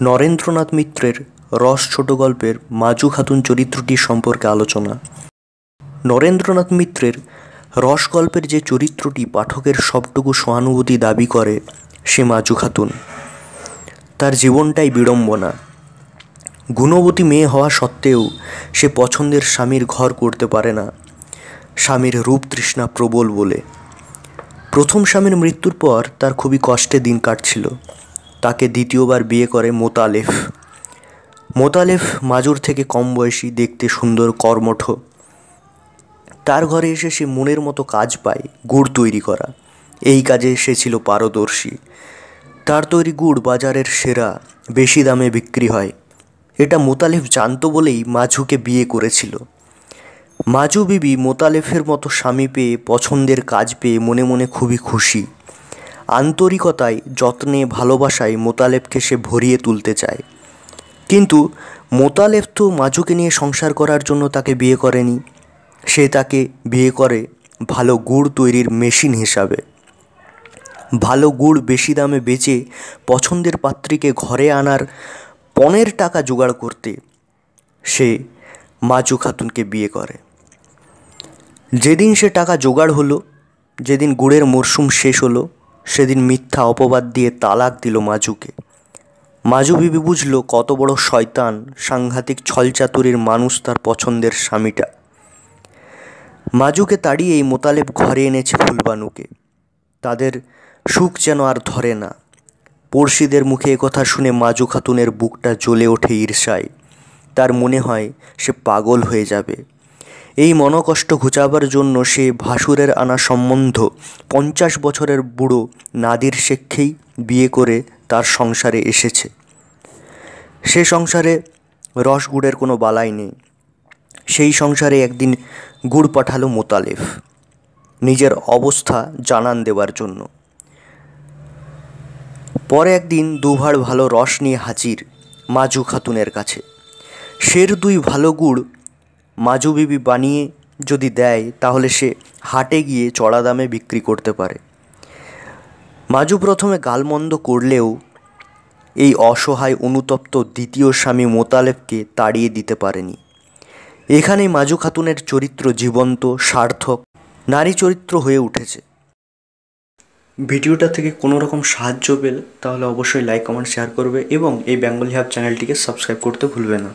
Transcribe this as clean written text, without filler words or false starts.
নরেন্দ্রনাথ মিত্রের রস ছোট গল্পের মাজু খাতুন চরিত্রটি সম্পর্কে আলোচনা। নরেন্দ্রনাথ মিত্রের রস গল্পের যে চরিত্রটি পাঠকের সবটুকু সহানুভূতি দাবি করে সে মাজু খাতুন। তার জীবনটাই বিড়ম্বনা। গুণবতী মেয়ে হওয়া সত্ত্বেও সে পছন্দের স্বামীর ঘর করতে পারে না, স্বামীর রূপ তৃষ্ণা প্রবল বলে। প্রথম স্বামীর মৃত্যুর পর তার খুবই কষ্টে দিন কাটছিল। তাকে দ্বিতীয়বার বিয়ে করে মোতালেফ। মোতালেফ মাজুর থেকে কম বয়সী, দেখতে সুন্দর, কর্মঠ। তার ঘরে এসে সে মনের মতো কাজ পায়, গুড় তৈরি করা। এই কাজে সে ছিল পারদর্শী। তার তৈরি গুড় বাজারের সেরা, বেশি দামে বিক্রি হয়। এটা মোতালেফ জানতো বলেই মাজুকে বিয়ে করেছিল। মাজু বিবি মোতালেফের মতো স্বামী পেয়ে, পছন্দের কাজ পেয়ে মনে মনে খুবই খুশি। আন্তরিকতায়, যত্নে, ভালোবাসায় মোতালেফকে সে ভরিয়ে তুলতে চায়। কিন্তু মোতালেফ তো মাজুকে নিয়ে সংসার করার জন্য তাকে বিয়ে করেনি। সে তাকে বিয়ে করে ভালো গুড় তৈরির মেশিন হিসাবে। ভালো গুড় বেশি দামে বেচে পছন্দের পাত্রীকে ঘরে আনার পণের টাকা জোগাড় করতে সে মাজু খাতুনকে বিয়ে করে। যেদিন সে টাকা জোগাড় হলো, যেদিন গুড়ের মরশুম শেষ হলো, সেদিন মিথ্যা অপবাদ দিয়ে তালাক দিল মাজুকে। মাজু বিবি বুঝল কত বড় শয়তান, সাংঘাতিক ছলচাতুরির মানুষ তার পছন্দের স্বামীটা। মাজুকে তাড়িয়েই মোতালেব ঘরে এনেছে ফুলবানুকে। তাদের সুখ যেন আর ধরে না। পড়শিদের মুখে একথা শুনে মাজু খাতুনের বুকটা জ্বলে ওঠে ঈর্ষায়। তার মনে হয় সে পাগল হয়ে যাবে। এই মনোকষ্ট ঘুচাবার জন্য সে ভাসুরের আনা সম্বন্ধ 50 বছরের বুড়ো নাদির শেখকেই বিয়ে করে তার সংসারে এসেছে। সে সংসারে রসগুড়ের কোনো বালাই নেই। সেই সংসারে একদিন গুড় পাঠালো মোতালেফ, নিজের অবস্থা জানান দেওয়ার জন্য। পরে একদিন দুভাড় ভালো রস নিয়ে হাজির মাজু খাতুনের কাছে। সের 2 ভালো গুড় মাজু বিবি বানিয়ে যদি দেয়, তাহলে সে হাটে গিয়ে চড়া দামে বিক্রি করতে পারে। মাজু প্রথমে গালমন্দ করলেও এই অসহায় অনুতপ্ত দ্বিতীয় স্বামী মোতালেবকে তাড়িয়ে দিতে পারেনি। এখানেই মাজু খাতুনের চরিত্র জীবন্ত, সার্থক নারী চরিত্র হয়ে উঠেছে। ভিডিওটা থেকে কোনো রকম সাহায্য পেলে তাহলে অবশ্যই লাইক, কমেন্ট, শেয়ার করবে এবং এই বেঙ্গলি হাব চ্যানেলটিকে সাবস্ক্রাইব করতে ভুলবে না।